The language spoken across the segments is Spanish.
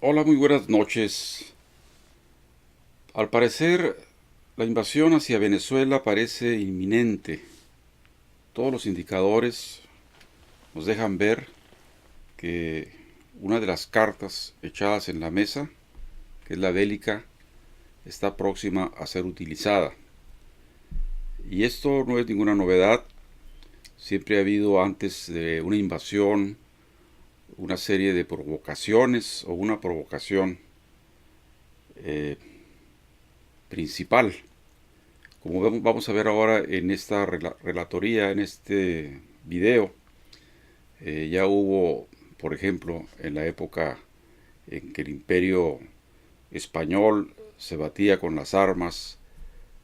Hola, muy buenas noches. Al parecer, la invasión hacia Venezuela parece inminente. Todos los indicadores nos dejan ver que una de las cartas echadas en la mesa, que es la bélica, está próxima a ser utilizada. Y esto no es ninguna novedad. Siempre ha habido antes de una invasión una serie de provocaciones o una provocación eh, principal. Como vamos a ver ahora en esta relatoría, en este video, ya hubo, por ejemplo, en la época en que el imperio español se batía con las armas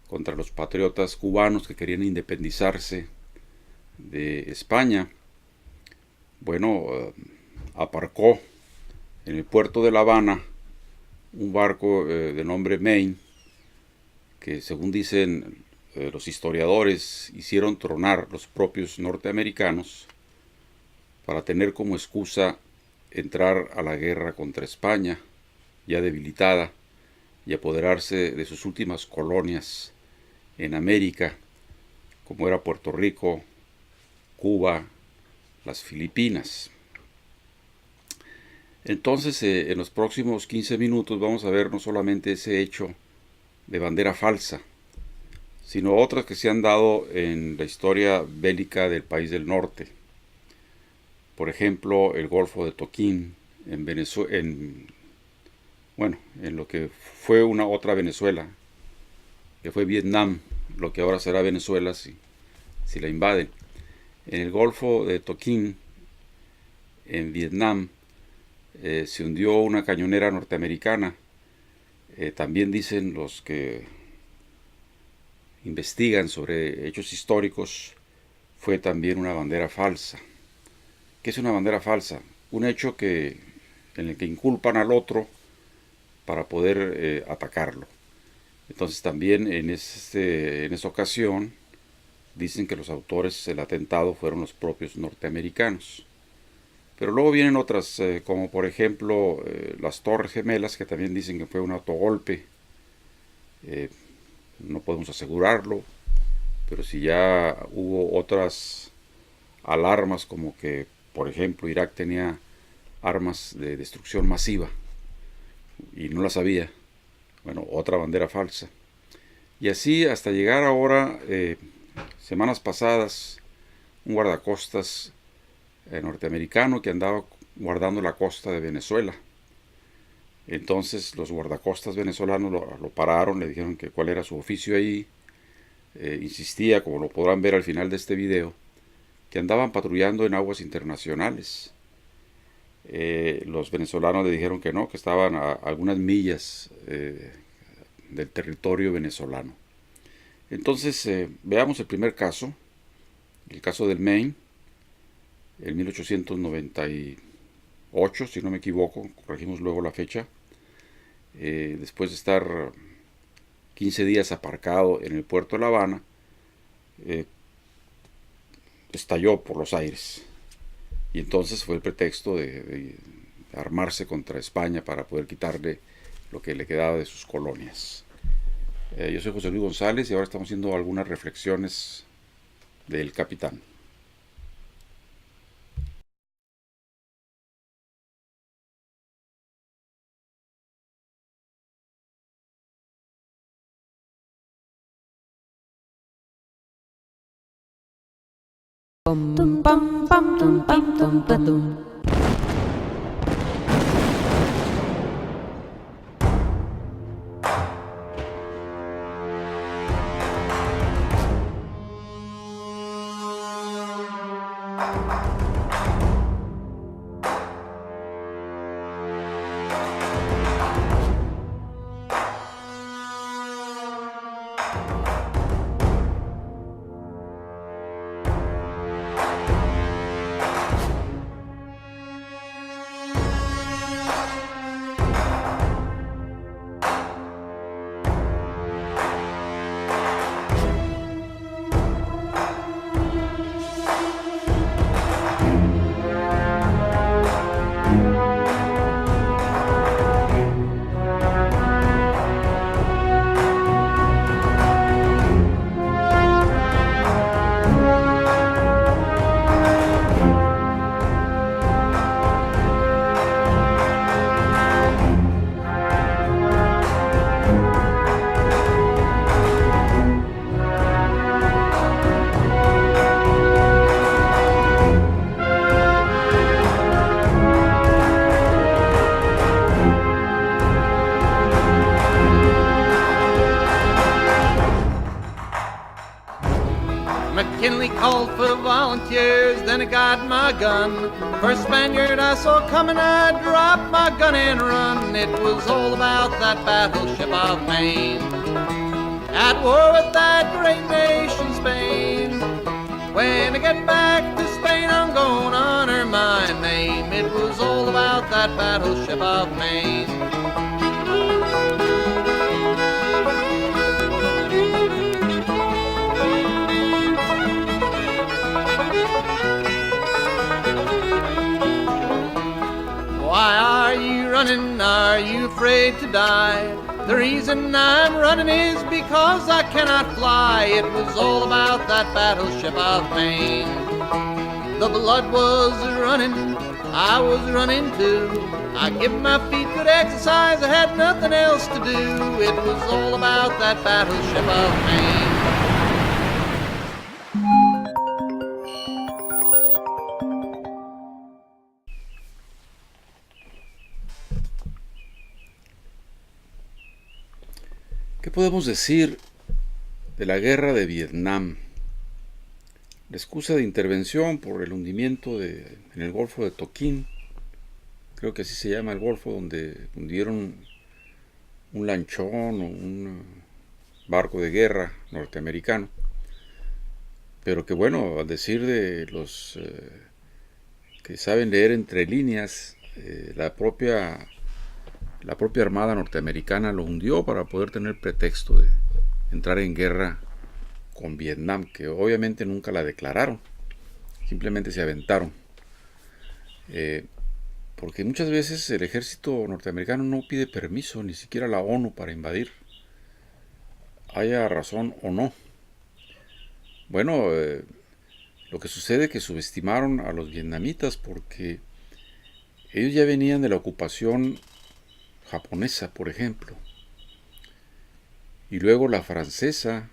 contra los patriotas cubanos que querían independizarse de España, bueno, aparcó en el puerto de La Habana un barco de nombre Maine, que según dicen los historiadores hicieron tronar los propios norteamericanos para tener como excusa entrar a la guerra contra España, ya debilitada, y apoderarse de sus últimas colonias en América, como era Puerto Rico, Cuba, las Filipinas. Entonces, en los próximos 15 minutos vamos a ver no solamente ese hecho de bandera falsa, sino otras que se han dado en la historia bélica del país del norte. Por ejemplo, el Golfo de Toquín en Venezuela, bueno, en lo que fue una otra Venezuela, que fue Vietnam, lo que ahora será Venezuela si la invaden. En el Golfo de Toquín, en Vietnam, se hundió una cañonera norteamericana. También dicen los que investigan sobre hechos históricos, fue también una bandera falsa. ¿Qué es una bandera falsa? Un hecho en el que inculpan al otro para poder atacarlo. Entonces también en esta ocasión dicen que los autores del atentado fueron los propios norteamericanos. Pero luego vienen otras, como por ejemplo las Torres Gemelas, que también dicen que fue un autogolpe. Eh, no podemos asegurarlo, pero si ya hubo otras alarmas como que, por ejemplo, Irak tenía armas de destrucción masiva y no las había, bueno, otra bandera falsa. Y así hasta llegar ahora, semanas pasadas, un guardacostas norteamericano que andaba guardando la costa de Venezuela. Entonces los guardacostas venezolanos lo pararon, le dijeron que cuál era su oficio ahí. Insistía, como lo podrán ver al final de este video, que andaban patrullando en aguas internacionales. Los venezolanos le dijeron que no, que estaban a algunas millas del territorio venezolano. Entonces, veamos el primer caso, el caso del Maine, en 1898, si no me equivoco, corregimos luego la fecha. Después de estar 15 días aparcado en el puerto de La Habana, eh, estalló por los aires. Y entonces fue el pretexto de armarse contra España para poder quitarle lo que le quedaba de sus colonias. Yo soy José Luis González y ahora estamos haciendo algunas reflexiones del capitán. Tum pam pam tum pam tum patum. McKinley called for volunteers, then I got my gun. First Spaniard I saw coming, I dropped my gun and run. It was all about that battleship of Maine, at war with that great nation Spain. When I get back to Spain, I'm gonna honor my name. It was all about that battleship of Maine. Why are you running? Are you afraid to die? The reason I'm running is because I cannot fly. It was all about that battleship of Maine. The blood was running, I was running too. I give my feet good exercise, I had nothing else to do. It was all about that battleship of Maine. ¿Qué podemos decir de la guerra de Vietnam? La excusa de intervención por el hundimiento en el Golfo de Tonkin, creo que así se llama el golfo, donde hundieron un lanchón o un barco de guerra norteamericano, pero que bueno, al decir de los que saben leer entre líneas, la propia Armada norteamericana lo hundió para poder tener pretexto de entrar en guerra con Vietnam, que obviamente nunca la declararon, simplemente se aventaron. Porque muchas veces el ejército norteamericano no pide permiso, ni siquiera la ONU, para invadir, haya razón o no. Bueno, lo que sucede es que subestimaron a los vietnamitas porque ellos ya venían de la ocupación japonesa, por ejemplo, y luego la francesa,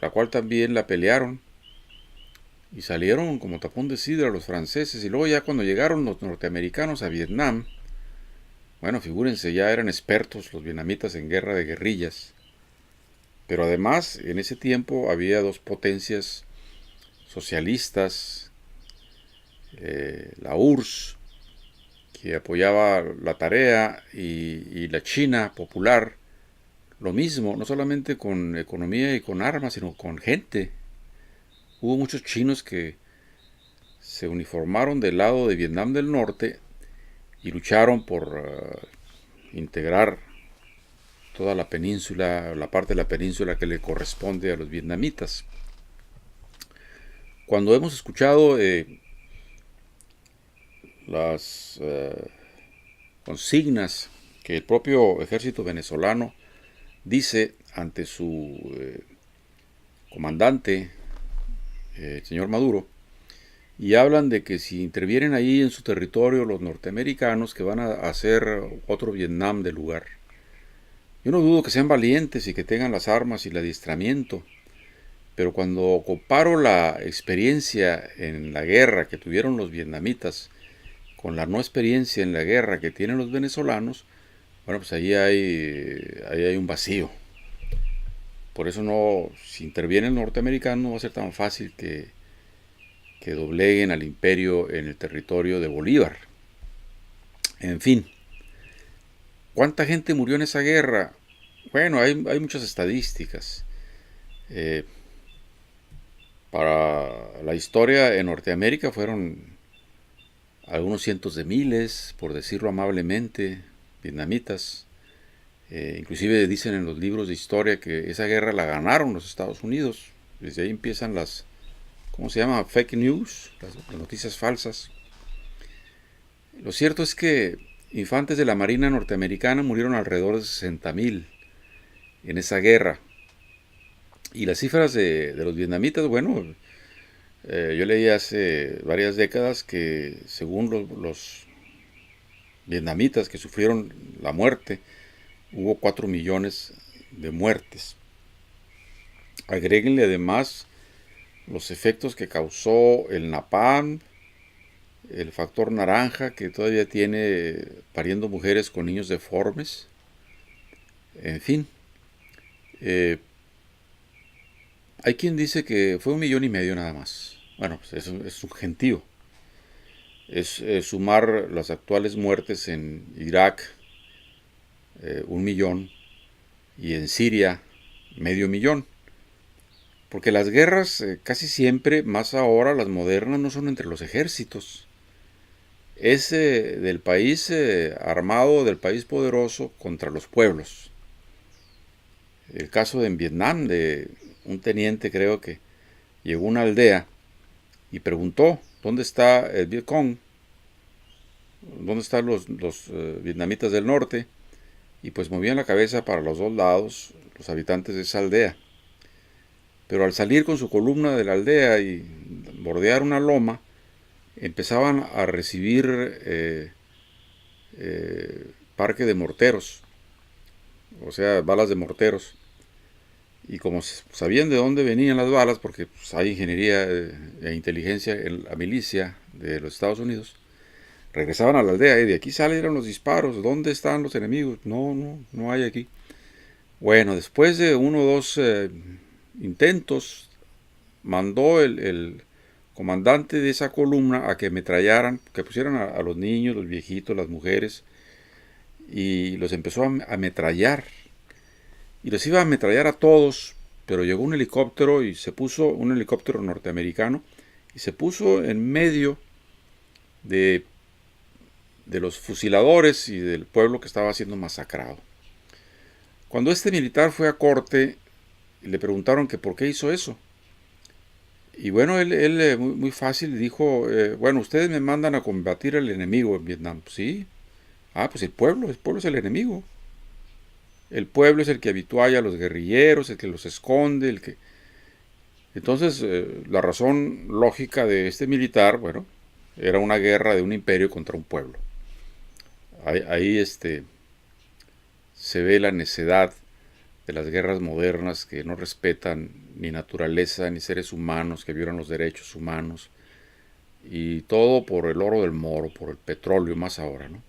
la cual también la pelearon y salieron como tapón de sidra los franceses. Y luego ya cuando llegaron los norteamericanos a Vietnam, bueno, figúrense, ya eran expertos los vietnamitas en guerra de guerrillas. Pero además en ese tiempo había dos potencias socialistas, la URSS, que apoyaba la tarea, y la China popular, lo mismo, no solamente con economía y con armas, sino con gente. Hubo muchos chinos que se uniformaron del lado de Vietnam del Norte y lucharon por integrar toda la península, la parte de la península que le corresponde a los vietnamitas. Cuando hemos escuchado las consignas que el propio ejército venezolano dice ante su comandante, el señor Maduro, y hablan de que si intervienen ahí en su territorio los norteamericanos, que van a hacer otro Vietnam del lugar. Yo no dudo que sean valientes y que tengan las armas y el adiestramiento, pero cuando comparo la experiencia en la guerra que tuvieron los vietnamitas con la no experiencia en la guerra que tienen los venezolanos, bueno, pues ahí hay un vacío. Por eso no, si interviene el norteamericano, no va a ser tan fácil que dobleguen al imperio en el territorio de Bolívar. En fin, ¿cuánta gente murió en esa guerra? Bueno, hay muchas estadísticas. Para la historia en Norteamérica fueron algunos cientos de miles, por decirlo amablemente, vietnamitas. Inclusive dicen en los libros de historia que esa guerra la ganaron los Estados Unidos. Desde ahí empiezan las, ¿cómo se llama? Fake news, las noticias falsas. Lo cierto es que infantes de la Marina norteamericana murieron alrededor de 60,000 en esa guerra. Y las cifras de los vietnamitas, bueno, yo leí hace varias décadas que según los vietnamitas que sufrieron la muerte, hubo 4 millones de muertes. Agréguenle además los efectos que causó el napalm, el factor naranja, que todavía tiene pariendo mujeres con niños deformes. En fin, Hay quien dice que fue 1,5 millones nada más. Bueno, pues es un gentío. Es sumar las actuales muertes en Irak, 1 millón, y en Siria, 500,000. Porque las guerras casi siempre, más ahora las modernas, no son entre los ejércitos. Es del país armado, del país poderoso contra los pueblos. El caso en Vietnam, de un teniente creo que llegó a una aldea y preguntó, ¿dónde está el Vietcong? ¿Dónde están los vietnamitas del norte? Y pues movían la cabeza para los dos lados los habitantes de esa aldea. Pero al salir con su columna de la aldea y bordear una loma, empezaban a recibir parque de morteros, o sea, balas de morteros. Y como sabían de dónde venían las balas, porque pues, hay ingeniería e inteligencia en la milicia de los Estados Unidos, regresaban a la aldea y de aquí salieron los disparos. ¿Dónde están los enemigos? No hay aquí. Bueno, después de 1 o 2 intentos, mandó el comandante de esa columna a que ametrallaran, que pusieran a los niños, los viejitos, las mujeres, y los empezó a ametrallar. Y los iba a ametrallar a todos, pero llegó un helicóptero y se puso, un helicóptero norteamericano, y se puso en medio de los fusiladores y del pueblo que estaba siendo masacrado. Cuando este militar fue a corte, le preguntaron que por qué hizo eso. Y bueno, él muy fácil dijo, bueno, ustedes me mandan a combatir al enemigo en Vietnam. ¿Sí? Ah, pues el pueblo es el enemigo. El pueblo es el que habitualla a los guerrilleros, el que los esconde, el que... Entonces, la razón lógica de este militar, bueno, era una guerra de un imperio contra un pueblo. Ahí se ve la necedad de las guerras modernas que no respetan ni naturaleza ni seres humanos, que violan los derechos humanos, y todo por el oro del moro, por el petróleo, más ahora, ¿no?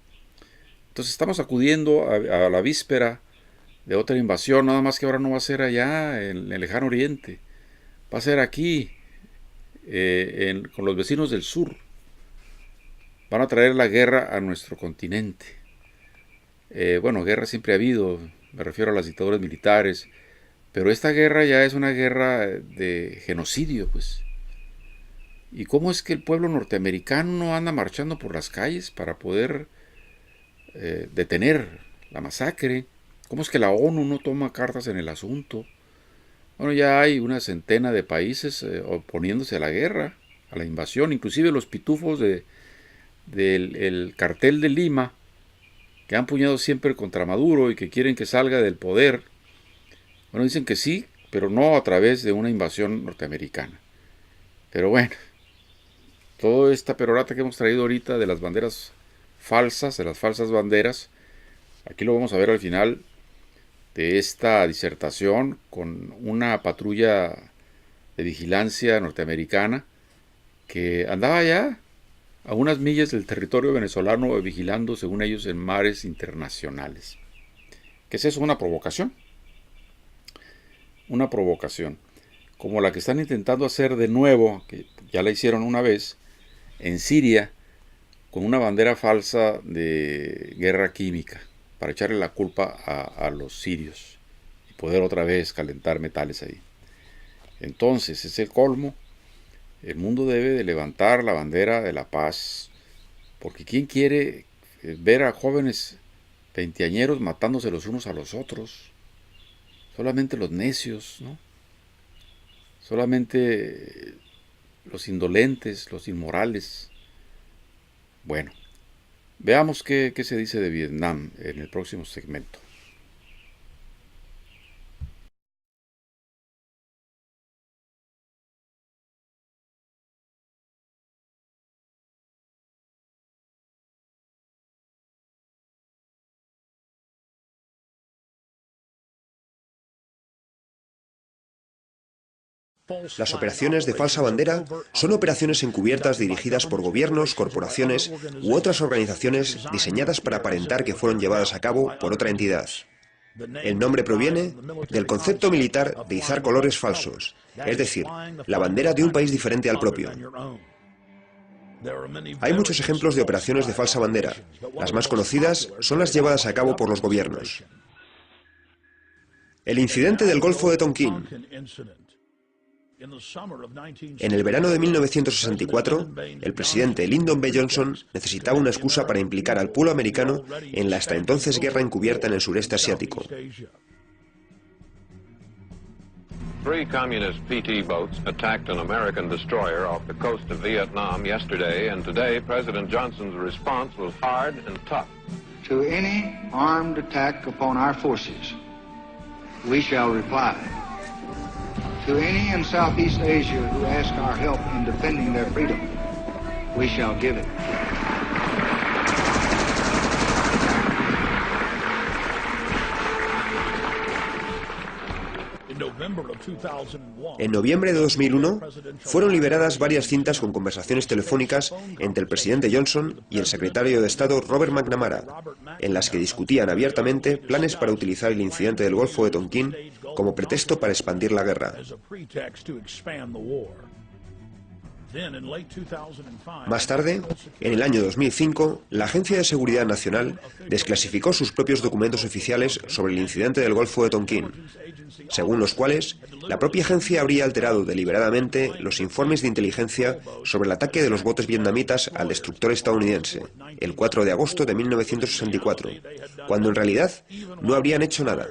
Entonces estamos acudiendo a la víspera de otra invasión, nada más que ahora no va a ser allá en el lejano oriente, va a ser aquí, con los vecinos del sur. Van a traer la guerra a nuestro continente. Bueno, guerra siempre ha habido, me refiero a las dictaduras militares, pero esta guerra ya es una guerra de genocidio, pues. ¿Y cómo es que el pueblo norteamericano no anda marchando por las calles para poder detener la masacre? ¿Cómo es que la ONU no toma cartas en el asunto? Bueno, ya hay una centena de países oponiéndose a la guerra, a la invasión, inclusive los pitufos del cartel de Lima, que han puñado siempre contra Maduro y que quieren que salga del poder. Bueno, dicen que sí, pero no a través de una invasión norteamericana. Pero bueno, toda esta perorata que hemos traído ahorita de las banderas falsas, de las falsas banderas, aquí lo vamos a ver al final de esta disertación con una patrulla de vigilancia norteamericana que andaba ya a unas millas del territorio venezolano vigilando, según ellos, en mares internacionales. ¿Qué es eso? Una provocación. Una provocación. Como la que están intentando hacer de nuevo, que ya la hicieron una vez, en Siria, con una bandera falsa de guerra química, para echarle la culpa a los sirios y poder otra vez calentar metales ahí. Entonces, es el colmo. El mundo debe de levantar la bandera de la paz, porque ¿quién quiere ver a jóvenes veinteañeros matándose los unos a los otros? Solamente los necios, ¿no? Solamente los indolentes, los inmorales. Bueno, veamos qué se dice de Vietnam en el próximo segmento. Las operaciones de falsa bandera son operaciones encubiertas dirigidas por gobiernos, corporaciones u otras organizaciones diseñadas para aparentar que fueron llevadas a cabo por otra entidad. El nombre proviene del concepto militar de izar colores falsos, es decir, la bandera de un país diferente al propio. Hay muchos ejemplos de operaciones de falsa bandera. Las más conocidas son las llevadas a cabo por los gobiernos. El incidente del Golfo de Tonquín. En el verano de 1964, el presidente Lyndon B. Johnson necesitaba una excusa para implicar al pueblo americano en la hasta entonces guerra encubierta en el sureste asiático. Three communist PT boats attacked an American destroyer off the coast of Vietnam yesterday, and today President Johnson's response was hard and tough. To any armed attack upon our forces, we shall reply. To any in Southeast Asia who ask our help in defending their freedom, we shall give it. En noviembre de 2001, fueron liberadas varias cintas con conversaciones telefónicas entre el presidente Johnson y el secretario de Estado Robert McNamara, en las que discutían abiertamente planes para utilizar el incidente del Golfo de Tonquín como pretexto para expandir la guerra. Más tarde, en el año 2005, la Agencia de Seguridad Nacional desclasificó sus propios documentos oficiales sobre el incidente del Golfo de Tonquín, según los cuales la propia agencia habría alterado deliberadamente los informes de inteligencia sobre el ataque de los botes vietnamitas al destructor estadounidense, el 4 de agosto de 1964, cuando en realidad no habrían hecho nada,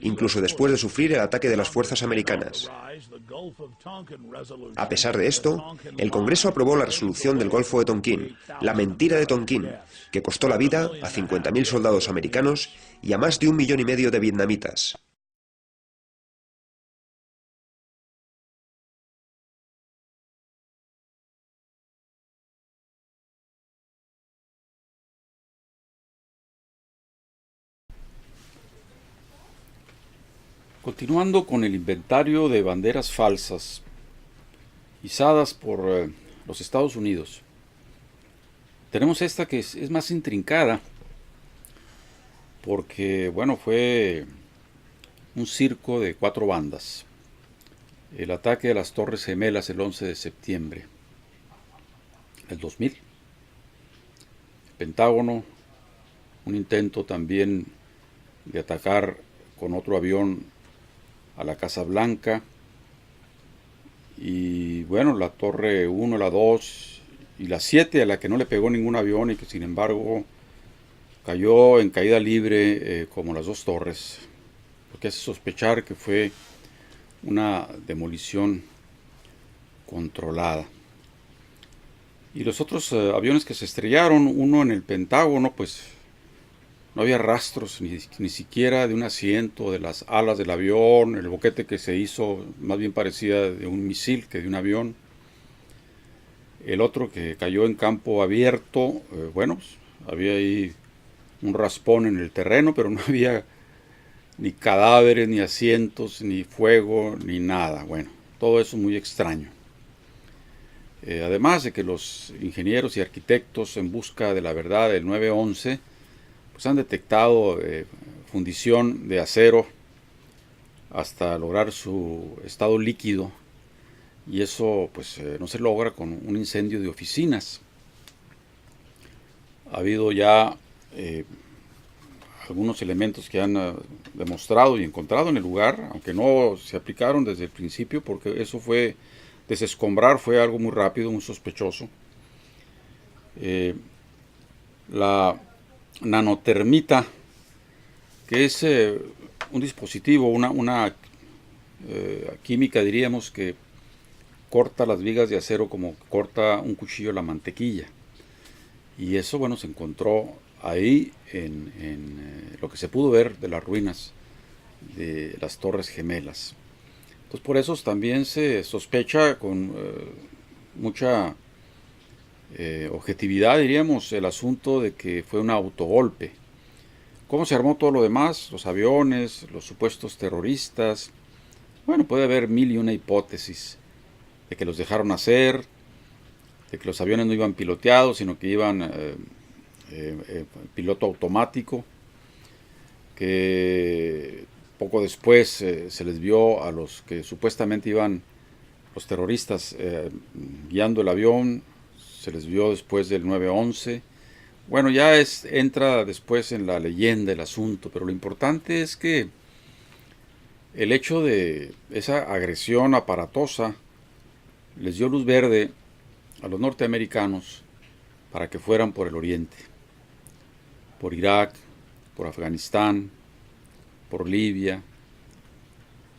incluso después de sufrir el ataque de las fuerzas americanas. A pesar de esto, el Congreso aprobó la resolución del Golfo de Tonquín, la mentira de Tonquín, que costó la vida a 50.000 soldados americanos y a más de 1,5 millones de vietnamitas. Continuando con el inventario de banderas falsas izadas por los Estados Unidos, tenemos esta que es más intrincada porque, bueno, fue un circo de 4 bandas. El ataque de las Torres Gemelas el 11 de septiembre del 2000. El Pentágono, un intento también de atacar con otro avión a la Casa Blanca, y bueno, la Torre 1, la 2 y la 7, a la que no le pegó ningún avión y que sin embargo cayó en caída libre como las 2 torres, lo que hace sospechar que fue una demolición controlada. Y los otros aviones que se estrellaron, uno en el Pentágono, pues no había rastros ni siquiera de un asiento, de las alas del avión. El boquete que se hizo más bien parecía de un misil que de un avión. El otro que cayó en campo abierto, bueno, pues, había ahí un raspón en el terreno, pero no había ni cadáveres, ni asientos, ni fuego, ni nada. Bueno, todo eso muy extraño. Además de que los ingenieros y arquitectos en busca de la verdad del 9/11 pues han detectado fundición de acero hasta lograr su estado líquido, y eso pues no se logra con un incendio de oficinas. Ha habido ya algunos elementos que han demostrado y encontrado en el lugar, aunque no se aplicaron desde el principio, porque eso fue desescombrar, fue algo muy rápido, muy sospechoso. La nanotermita, que es un dispositivo, una química, diríamos, que corta las vigas de acero como corta un cuchillo la mantequilla. Y eso, bueno, se encontró ahí en lo que se pudo ver de las ruinas de las Torres Gemelas. Entonces, por eso también se sospecha con mucha objetividad, diríamos, el asunto de que fue un autogolpe. ¿Cómo se armó todo lo demás? Los aviones, los supuestos terroristas. Bueno, puede haber 1001 hipótesis. De que los dejaron hacer, de que los aviones no iban piloteados, sino que iban piloto automático. que poco después se les vio a los que supuestamente iban, los terroristas, guiando el avión, se les vio después del 9/11. Bueno, ya entra después en la leyenda el asunto, pero lo importante es que el hecho de esa agresión aparatosa les dio luz verde a los norteamericanos para que fueran por el oriente, por Irak, por Afganistán, por Libia,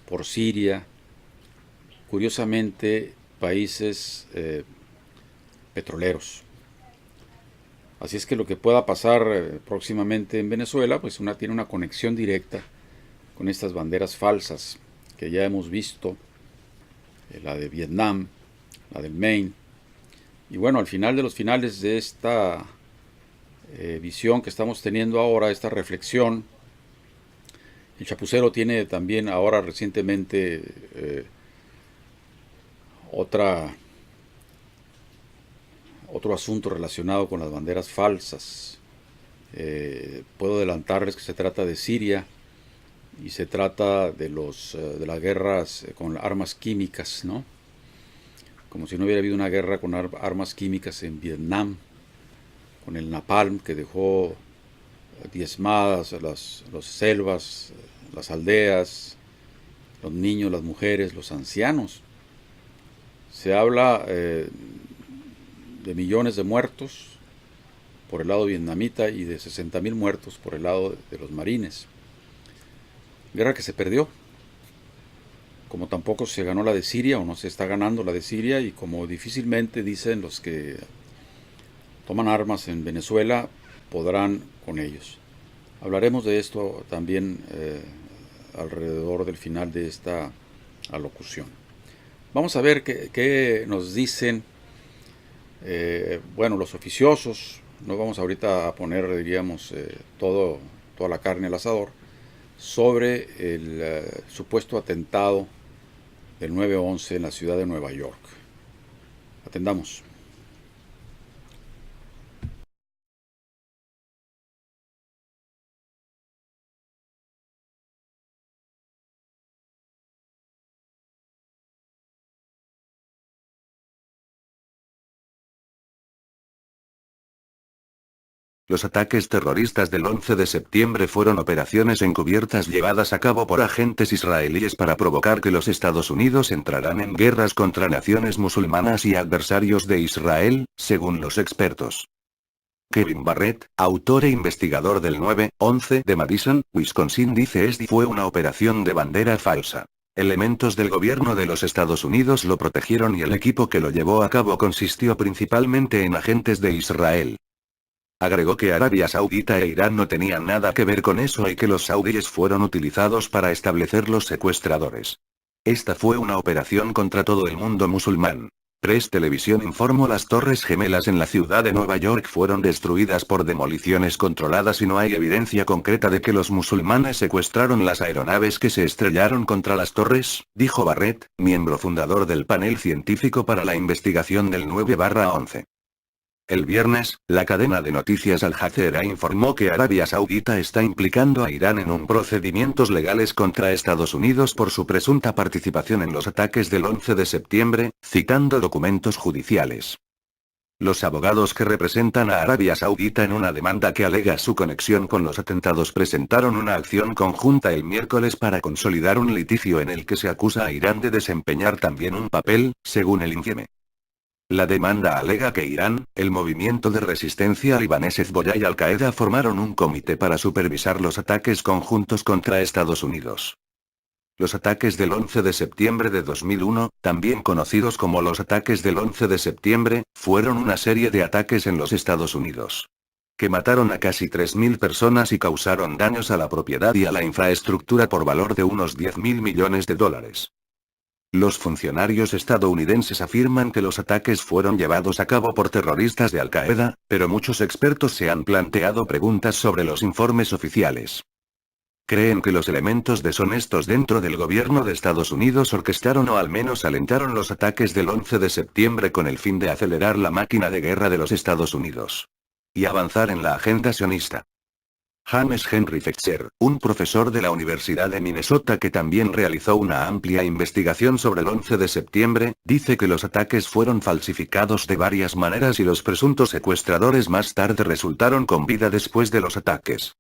por Siria, curiosamente países petroleros. Así es que lo que pueda pasar próximamente en Venezuela, pues tiene una conexión directa con estas banderas falsas que ya hemos visto, la de Vietnam, la del Maine. Y bueno, al final de los finales de esta visión que estamos teniendo ahora, esta reflexión, el Chapucero tiene también ahora recientemente otro asunto relacionado con las banderas falsas. Puedo adelantarles que se trata de Siria y se trata de las guerras con armas químicas, ¿no? Como si no hubiera habido una guerra con armas químicas en Vietnam, con el napalm que dejó diezmadas las selvas, las aldeas, los niños, las mujeres, los ancianos. Se habla de millones de muertos por el lado vietnamita y de 60,000 muertos por el lado de los marines. Guerra que se perdió, como tampoco se ganó la de Siria, o no se está ganando la de Siria, y como difícilmente, dicen los que toman armas en Venezuela, podrán con ellos. Hablaremos de esto también alrededor del final de esta alocución. Vamos a ver qué nos dicen los oficiosos. No vamos ahorita a poner, diríamos, toda la carne al asador sobre el supuesto atentado del 9/11 en la ciudad de Nueva York. Atendamos. Los ataques terroristas del 11 de septiembre fueron operaciones encubiertas llevadas a cabo por agentes israelíes para provocar que los Estados Unidos entraran en guerras contra naciones musulmanas y adversarios de Israel, según los expertos. Kevin Barrett, autor e investigador del 9/11 de Madison, Wisconsin, dice: "Esta fue una operación de bandera falsa. Elementos del gobierno de los Estados Unidos lo protegieron y el equipo que lo llevó a cabo consistió principalmente en agentes de Israel". Agregó que Arabia Saudita e Irán no tenían nada que ver con eso y que los saudíes fueron utilizados para establecer los secuestradores. Esta fue una operación contra todo el mundo musulmán. Press Televisión informó: las Torres Gemelas en la ciudad de Nueva York fueron destruidas por demoliciones controladas y no hay evidencia concreta de que los musulmanes secuestraron las aeronaves que se estrellaron contra las torres, dijo Barrett, miembro fundador del panel científico para la investigación del 9/11. El viernes, la cadena de noticias Al Jazeera informó que Arabia Saudita está implicando a Irán en procedimientos legales contra Estados Unidos por su presunta participación en los ataques del 11 de septiembre, citando documentos judiciales. Los abogados que representan a Arabia Saudita en una demanda que alega su conexión con los atentados presentaron una acción conjunta el miércoles para consolidar un litigio en el que se acusa a Irán de desempeñar también un papel, según el INCIME. La demanda alega que Irán, el movimiento de resistencia libanés Hezbollah y Al-Qaeda formaron un comité para supervisar los ataques conjuntos contra Estados Unidos. Los ataques del 11 de septiembre de 2001, también conocidos como los ataques del 11 de septiembre, fueron una serie de ataques en los Estados Unidos que mataron a casi 3.000 personas y causaron daños a la propiedad y a la infraestructura por valor de unos $10.000 millones. Los funcionarios estadounidenses afirman que los ataques fueron llevados a cabo por terroristas de Al-Qaeda, pero muchos expertos se han planteado preguntas sobre los informes oficiales. Creen que los elementos deshonestos dentro del gobierno de Estados Unidos orquestaron o al menos alentaron los ataques del 11 de septiembre con el fin de acelerar la máquina de guerra de los Estados Unidos y avanzar en la agenda sionista. James Henry Fetzer, un profesor de la Universidad de Minnesota que también realizó una amplia investigación sobre el 11 de septiembre, dice que los ataques fueron falsificados de varias maneras y los presuntos secuestradores más tarde resultaron con vida después de los ataques.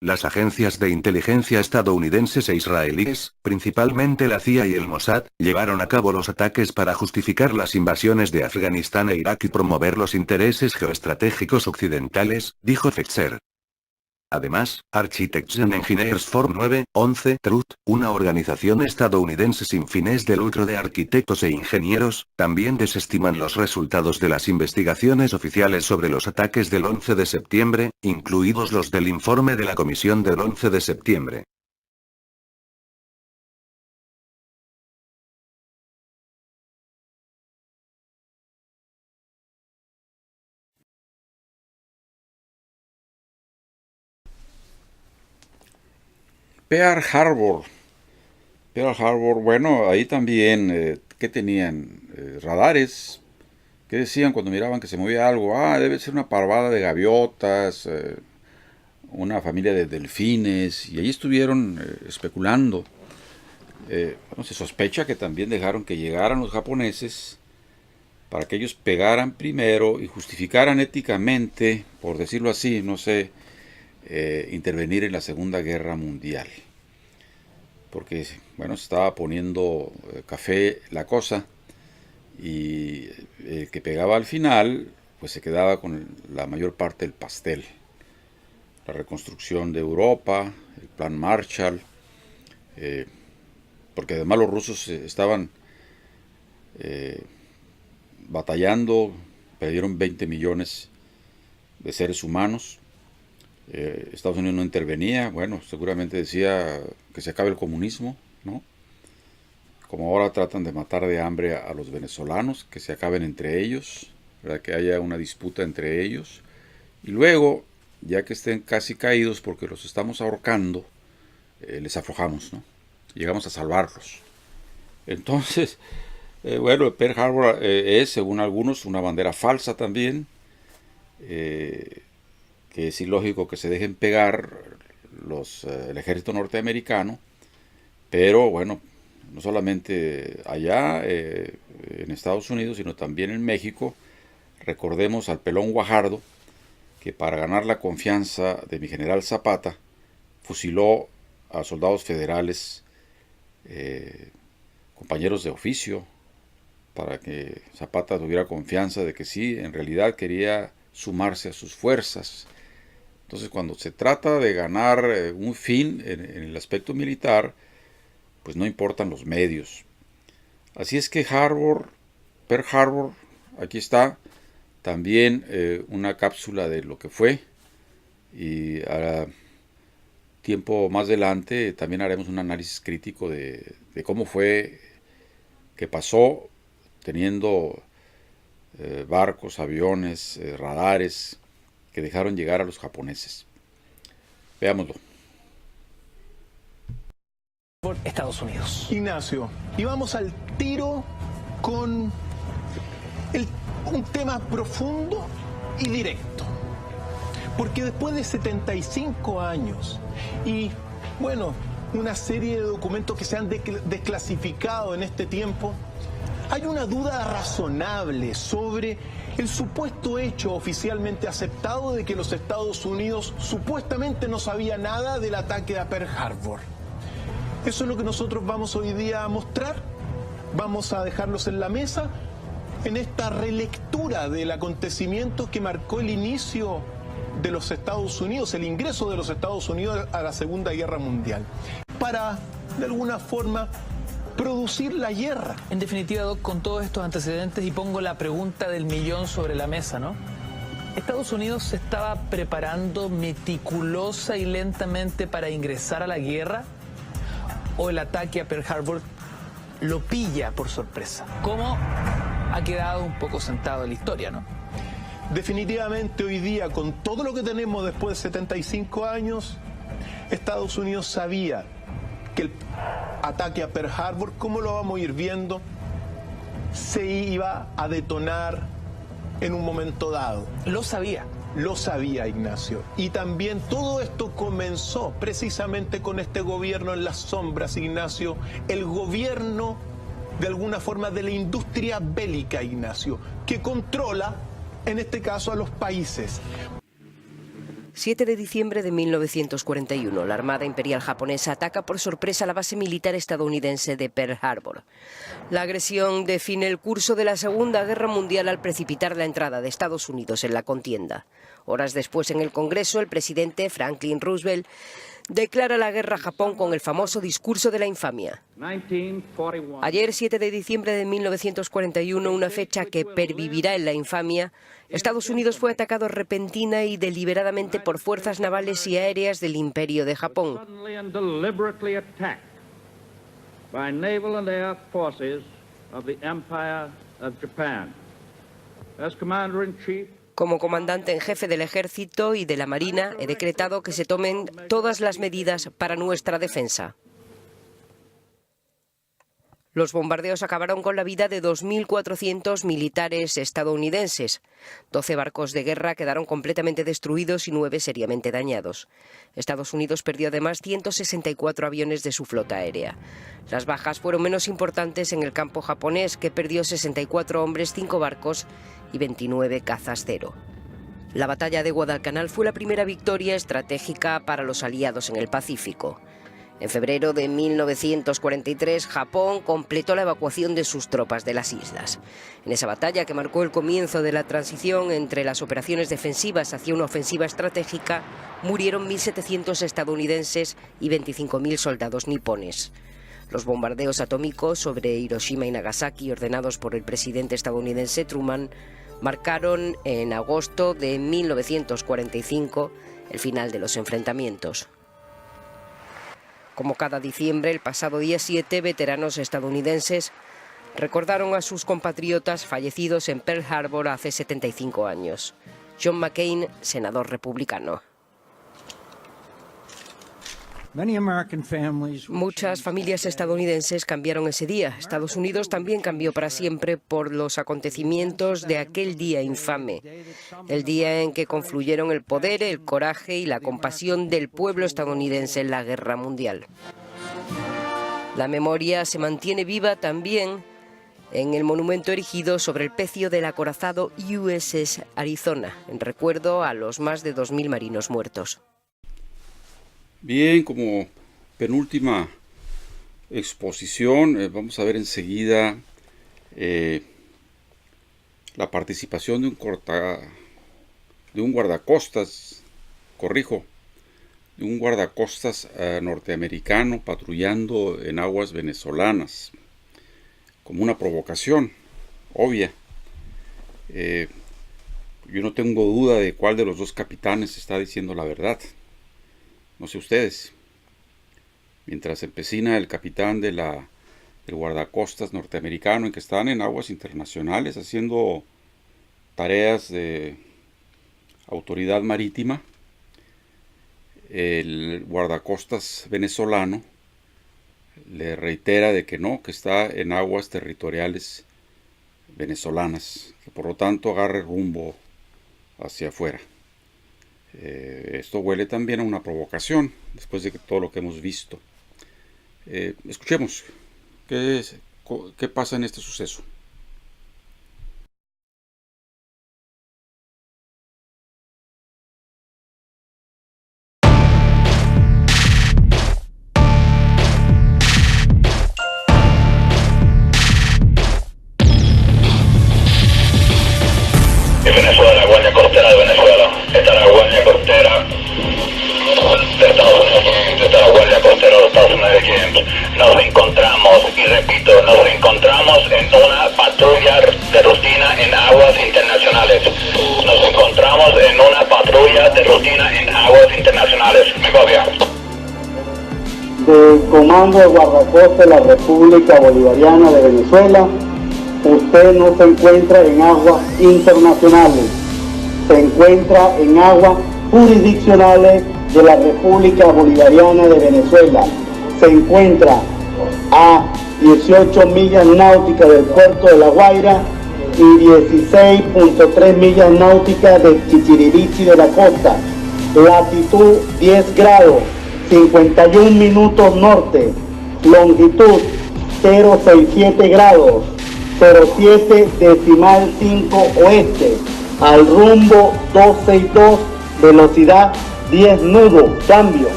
Las agencias de inteligencia estadounidenses e israelíes, principalmente la CIA y el Mossad, llevaron a cabo los ataques para justificar las invasiones de Afganistán e Irak y promover los intereses geoestratégicos occidentales, dijo Fetzer. Además, Architects and Engineers for 9/11 Truth, una organización estadounidense sin fines de lucro de arquitectos e ingenieros, también desestiman los resultados de las investigaciones oficiales sobre los ataques del 11 de septiembre, incluidos los del informe de la Comisión del 11 de septiembre. Pearl Harbor. Pearl Harbor, bueno, ahí también, ¿qué tenían? Radares. ¿Qué decían cuando miraban que se movía algo? Ah, debe ser una parvada de gaviotas, una familia de delfines, y ahí estuvieron especulando. Bueno, se sospecha que también dejaron que llegaran los japoneses para que ellos pegaran primero y justificaran éticamente, por decirlo así, no sé, intervenir en la Segunda Guerra Mundial. Porque, bueno, se estaba poniendo café la cosa, y el que pegaba al final, pues se quedaba con la mayor parte del pastel. La reconstrucción de Europa, el plan Marshall, porque además los rusos estaban batallando, perdieron 20 millones de seres humanos. Estados Unidos no intervenía, bueno, seguramente decía que se acabe el comunismo, ¿no? Como ahora tratan de matar de hambre a los venezolanos, que se acaben entre ellos, ¿verdad? Que haya una disputa entre ellos, y luego, ya que estén casi caídos porque los estamos ahorcando, les aflojamos, ¿no? Llegamos a salvarlos. Entonces, bueno, Pearl Harbor es, según algunos, una bandera falsa también, que es ilógico que se dejen pegar el ejército norteamericano, pero bueno, no solamente allá en Estados Unidos, sino también en México. Recordemos al Pelón Guajardo, que para ganar la confianza de mi general Zapata, fusiló a soldados federales, compañeros de oficio, para que Zapata tuviera confianza de que sí, en realidad quería sumarse a sus fuerzas. Entonces, cuando se trata de ganar un fin en el aspecto militar, pues no importan los medios. Así es que Pearl Harbor, aquí está también una cápsula de lo que fue, y a tiempo más adelante también haremos un análisis crítico de cómo fue que pasó, teniendo barcos, aviones, radares, que dejaron llegar a los japoneses. Veámoslo. Por Estados Unidos. Ignacio, y vamos al tiro con un tema profundo y directo. Porque después de 75 años y, bueno, una serie de documentos que se han desclasificado en este tiempo, hay una duda razonable sobre el supuesto hecho oficialmente aceptado de que los Estados Unidos supuestamente no sabía nada del ataque a Pearl Harbor. Eso es lo que nosotros vamos hoy día a mostrar. Vamos a dejarlos en la mesa en esta relectura del acontecimiento que marcó el inicio de los Estados Unidos, el ingreso de los Estados Unidos a la Segunda Guerra Mundial, para, de alguna forma, producir la guerra. En definitiva, Doc, con todos estos antecedentes, y pongo la pregunta del millón sobre la mesa, ¿no? ¿Estados Unidos se estaba preparando meticulosa y lentamente para ingresar a la guerra? ¿O el ataque a Pearl Harbor lo pilla por sorpresa? ¿Cómo ha quedado un poco sentado en la historia, no? Definitivamente hoy día, con todo lo que tenemos después de 75 años, Estados Unidos sabía que el ataque a Pearl Harbor, como lo vamos a ir viendo, se iba a detonar en un momento dado. Lo sabía. lo sabía, Ignacio. Y también todo esto comenzó precisamente con este gobierno en las sombras, Ignacio. El gobierno, de alguna forma, de la industria bélica, Ignacio, que controla, en este caso, a los países. 7 de diciembre de 1941, la Armada Imperial Japonesa ataca por sorpresa la base militar estadounidense de Pearl Harbor. La agresión define el curso de la Segunda Guerra Mundial al precipitar la entrada de Estados Unidos en la contienda. Horas después, en el Congreso, el presidente Franklin Roosevelt declara la guerra a Japón con el famoso discurso de la infamia. Ayer, 7 de diciembre de 1941, una fecha que pervivirá en la infamia, Estados Unidos fue atacado repentina y deliberadamente por fuerzas navales y aéreas del Imperio de Japón. Como comandante en jefe del Ejército y de la Marina, he decretado que se tomen todas las medidas para nuestra defensa. Los bombardeos acabaron con la vida de 2.400 militares estadounidenses. 12 barcos de guerra quedaron completamente destruidos y 9 seriamente dañados. Estados Unidos perdió además 164 aviones de su flota aérea. Las bajas fueron menos importantes en el campo japonés, que perdió 64 hombres, 5 barcos y 29 cazas cero. La batalla de Guadalcanal fue la primera victoria estratégica para los aliados en el Pacífico. En febrero de 1943, Japón completó la evacuación de sus tropas de las islas. En esa batalla, que marcó el comienzo de la transición entre las operaciones defensivas hacia una ofensiva estratégica, murieron 1.700 estadounidenses y 25.000 soldados nipones. Los bombardeos atómicos sobre Hiroshima y Nagasaki, ordenados por el presidente estadounidense Truman, marcaron en agosto de 1945 el final de los enfrentamientos. Como cada diciembre, el pasado día 7, veteranos estadounidenses recordaron a sus compatriotas fallecidos en Pearl Harbor hace 75 años. John McCain, senador republicano. Muchas familias estadounidenses cambiaron ese día. Estados Unidos también cambió para siempre por los acontecimientos de aquel día infame. El día en que confluyeron el poder, el coraje y la compasión del pueblo estadounidense en la guerra mundial. La memoria se mantiene viva también en el monumento erigido sobre el pecio del acorazado USS Arizona, en recuerdo a los más de 2.000 marinos muertos. Bien, como penúltima exposición, vamos a ver enseguida la participación de un guardacostas norteamericano patrullando en aguas venezolanas, como una provocación obvia. Yo no tengo duda de cuál de los dos capitanes está diciendo la verdad. No sé ustedes. Mientras empecina el capitán del guardacostas norteamericano, en que están en aguas internacionales haciendo tareas de autoridad marítima, el guardacostas venezolano le reitera de que no, que está en aguas territoriales venezolanas, que por lo tanto agarre rumbo hacia afuera. Esto huele también a una provocación, después de todo lo que hemos visto. Escuchemos qué pasa en este suceso. Venezuela, Guardia Costera de Venezuela. Esta es la Guardia Costera de Estados Unidos. Esta es la Guardia Costera de Estados Unidos. Nos encontramos, y repito, nos encontramos en una patrulla de rutina en aguas internacionales. Nos encontramos en una patrulla de rutina en aguas internacionales. ¿Me copia? Del Comando de Guardacostas de la República Bolivariana de Venezuela. Usted no se encuentra en aguas internacionales, se encuentra en aguas jurisdiccionales de la República Bolivariana de Venezuela. Se encuentra a 18 millas náuticas del puerto de La Guaira y 16.3 millas náuticas de Chichirivici de la costa, latitud 10 grados, 51 minutos norte, longitud 067 grados, 07 decimal 5 oeste, al rumbo 262, velocidad 10 nudos, cambio.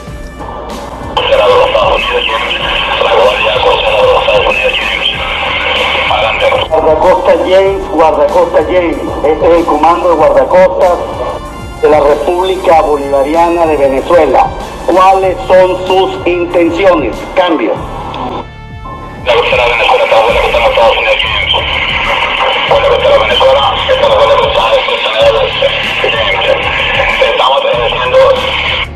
Guardacosta James, este es el comando de guardacostas de la República Bolivariana de Venezuela. ¿Cuáles son sus intenciones? Cambio. La costera de Venezuela está buena, que están los Estados Unidos, James. Buena costera de Venezuela, esta es buena costera de James. Estamos ejerciendo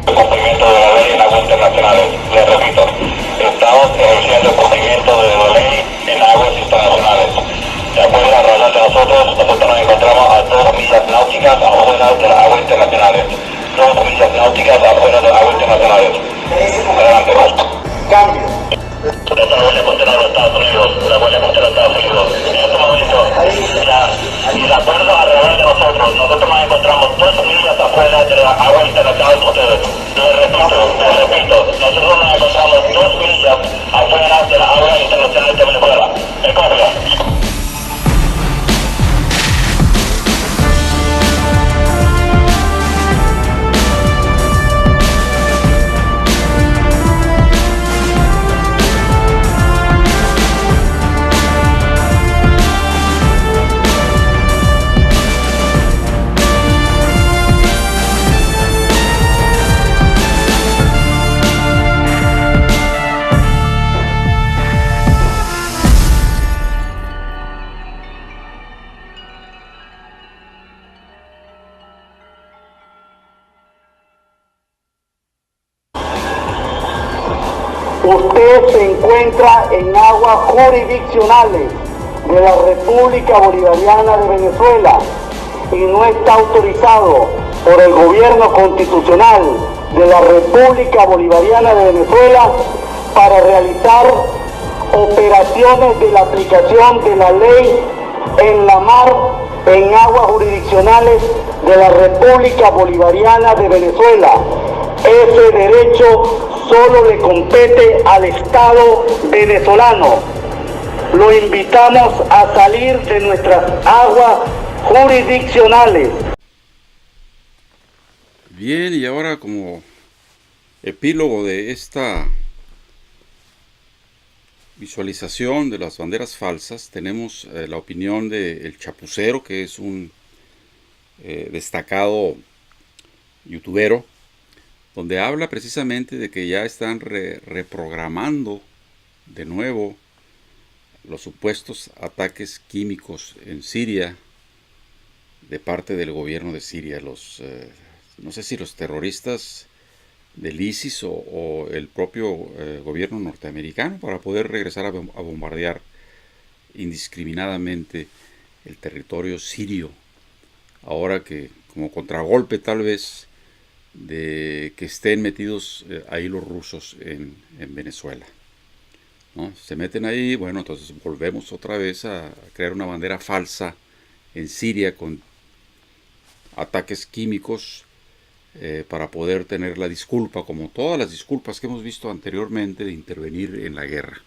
el cumplimiento de la ley en aguas internacionales. Les repito, estamos ejerciendo el cumplimiento de la ley en aguas internacionales. De acuerdo a la razón de nosotros nos encontramos a 2 millas náuticas afuera de las aguas internacionales. 2 millas náuticas afuera de las aguas internacionales. Adelante. Cambio. La Guardia Costera de los Estados Unidos, la Guardia Costera de Estados Unidos. En este momento, de acuerdo a la razón de nosotros nos encontramos 2 millas afuera de las aguas internacionales de ustedes. Les repito, nosotros nos encontramos 2 millas afuera de las aguas internacionales de Venezuela. ¿Me confía? Usted se encuentra en aguas jurisdiccionales de la República Bolivariana de Venezuela y no está autorizado por el gobierno constitucional de la República Bolivariana de Venezuela para realizar operaciones de la aplicación de la ley en la mar en aguas jurisdiccionales de la República Bolivariana de Venezuela. Ese derecho solo le compete al Estado venezolano. Lo invitamos a salir de nuestras aguas jurisdiccionales. Bien, y ahora como epílogo de esta visualización de las banderas falsas, tenemos la opinión de El Chapucero, que es un destacado youtubero, donde habla precisamente de que ya están reprogramando de nuevo los supuestos ataques químicos en Siria de parte del gobierno de Siria. No sé si los terroristas del ISIS o el propio gobierno norteamericano, para poder regresar a bombardear indiscriminadamente el territorio sirio, ahora que como contragolpe tal vez de que estén metidos ahí los rusos en Venezuela, ¿no? Se meten ahí, bueno, entonces volvemos otra vez a crear una bandera falsa en Siria con ataques químicos para poder tener la disculpa, como todas las disculpas que hemos visto anteriormente, de intervenir en la guerra,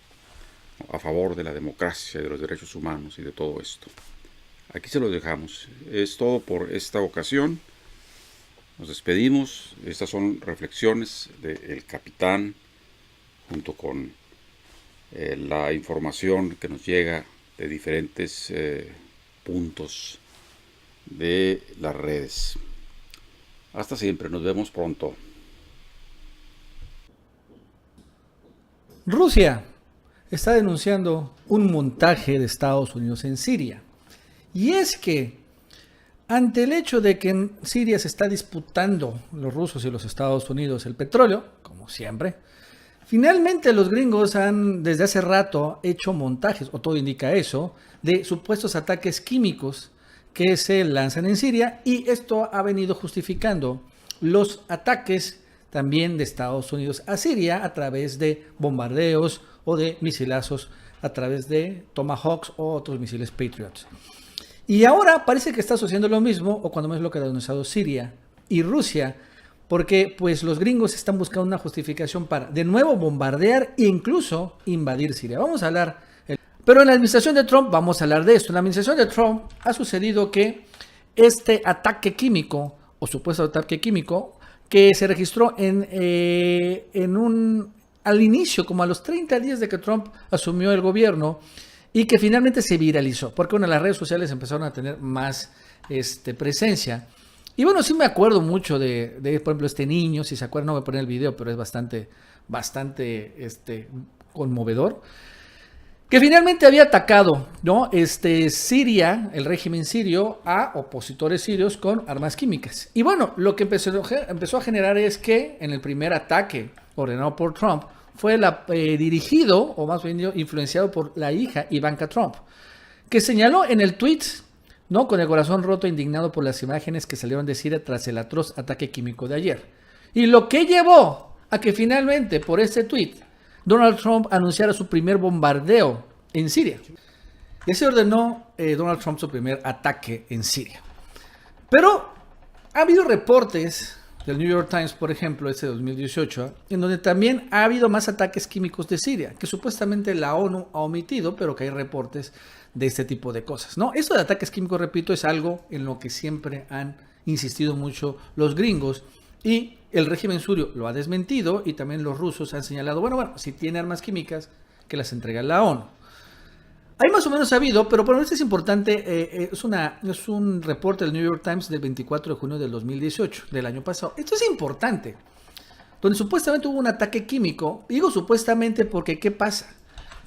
¿no?, a favor de la democracia, de los derechos humanos y de todo esto. Aquí se lo dejamos. Es todo por esta ocasión. Nos despedimos. Estas son reflexiones del capitán, junto con la información que nos llega de diferentes puntos de las redes. Hasta siempre, nos vemos pronto. Rusia está denunciando un montaje de Estados Unidos en Siria. Y es que ante el hecho de que en Siria se está disputando los rusos y los Estados Unidos el petróleo, como siempre, finalmente los gringos han desde hace rato hecho montajes, o todo indica eso, de supuestos ataques químicos que se lanzan en Siria, y esto ha venido justificando los ataques también de Estados Unidos a Siria a través de bombardeos o de misilazos a través de Tomahawks o otros misiles Patriots. Y ahora parece que está sucediendo lo mismo, o cuando menos lo que ha denunciado Siria y Rusia, porque pues los gringos están buscando una justificación para de nuevo bombardear e incluso invadir Siria. Vamos a hablar, pero en la administración de Trump vamos a hablar de esto. En la administración de Trump ha sucedido que este ataque químico, o supuesto ataque químico, que se registró al inicio, como a los 30 días de que Trump asumió el gobierno, y que finalmente se viralizó, porque las redes sociales empezaron a tener más presencia. Y bueno, sí me acuerdo mucho de, por ejemplo, este niño, si se acuerdan, no voy a poner el video, pero es bastante conmovedor, que finalmente había atacado, ¿no? Siria, el régimen sirio, a opositores sirios con armas químicas. Y bueno, lo que empezó a generar es que en el primer ataque ordenado por Trump fue dirigido, o más bien influenciado por la hija Ivanka Trump, que señaló en el tweet, ¿no?, con el corazón roto, indignado por las imágenes que salieron de Siria tras el atroz ataque químico de ayer. Y lo que llevó a que finalmente, por este tweet, Donald Trump anunciara su primer bombardeo en Siria. Y así ordenó Donald Trump su primer ataque en Siria. Pero ha habido reportes del New York Times, por ejemplo, ese 2018, en donde también ha habido más ataques químicos de Siria, que supuestamente la ONU ha omitido, pero que hay reportes de este tipo de cosas, ¿no? Esto de ataques químicos, repito, es algo en lo que siempre han insistido mucho los gringos, y el régimen sirio lo ha desmentido, y también los rusos han señalado, bueno, si tiene armas químicas, que las entrega la ONU. Hay más o menos sabido, pero por esto es importante, es un reporte del New York Times del 24 de junio del 2018, del año pasado. Esto es importante, donde supuestamente hubo un ataque químico. Digo supuestamente porque, ¿qué pasa?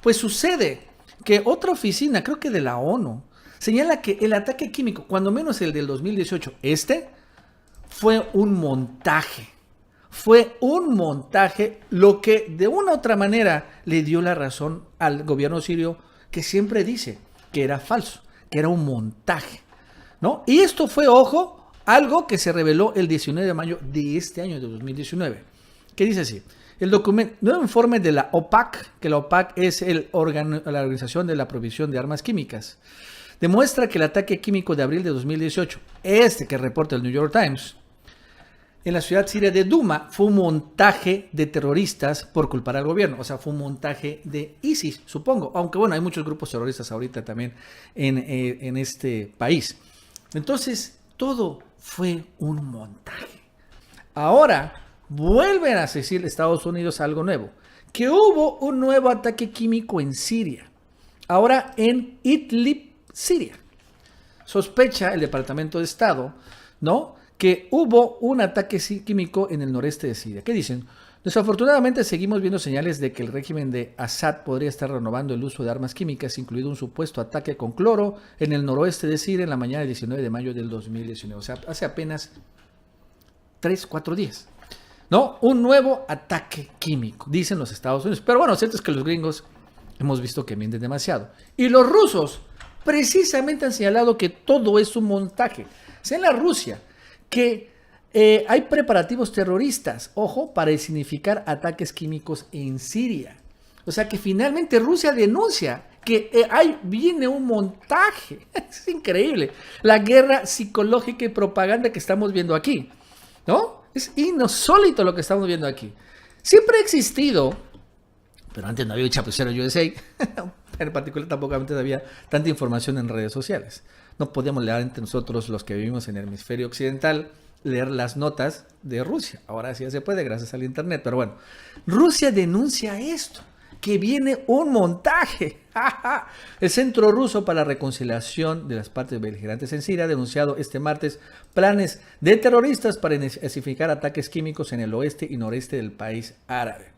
Pues sucede que otra oficina, creo que de la ONU, señala que el ataque químico, cuando menos el del 2018, fue un montaje. Fue un montaje, lo que de una u otra manera le dio la razón al gobierno sirio, que siempre dice que era falso, que era un montaje, ¿no? Y esto fue, ojo, algo que se reveló el 19 de mayo de este año, de 2019, que dice así: el nuevo informe de la OPAC, que la OPAC es la Organización de la Provisión de Armas Químicas, demuestra que el ataque químico de abril de 2018, que reporta el New York Times, en la ciudad siria de Duma, fue un montaje de terroristas por culpar al gobierno. O sea, fue un montaje de ISIS, supongo. Aunque bueno, hay muchos grupos terroristas ahorita también en este país. Entonces, todo fue un montaje. Ahora, vuelven a decir Estados Unidos algo nuevo. Que hubo un nuevo ataque químico en Siria. Ahora en Idlib, Siria. Sospecha el Departamento de Estado, ¿no?, que hubo un ataque químico en el noreste de Siria. ¿Qué dicen? Desafortunadamente seguimos viendo señales de que el régimen de Assad podría estar renovando el uso de armas químicas, incluido un supuesto ataque con cloro en el noroeste de Siria en la mañana del 19 de mayo del 2019. O sea, hace apenas 3-4 días. ¿No? Un nuevo ataque químico, dicen los Estados Unidos. Pero bueno, lo cierto es que los gringos hemos visto que mienten demasiado. Y los rusos precisamente han señalado que todo es un montaje. O sea, en la Rusia, que hay preparativos terroristas, ojo, para significar ataques químicos en Siria. O sea que finalmente Rusia denuncia que viene un montaje. Es increíble. La guerra psicológica y propaganda que estamos viendo aquí, ¿no? Es insólito lo que estamos viendo aquí. Siempre ha existido, pero antes no había Chapucero USA. En particular tampoco antes había tanta información en redes sociales. No podíamos leer entre nosotros, los que vivimos en el hemisferio occidental, leer las notas de Rusia. Ahora sí ya se puede gracias al internet. Pero bueno, Rusia denuncia esto, que viene un montaje. El Centro Ruso para la Reconciliación de las Partes Beligerantes en Siria ha denunciado este martes planes de terroristas para intensificar ataques químicos en el oeste y noreste del país árabe.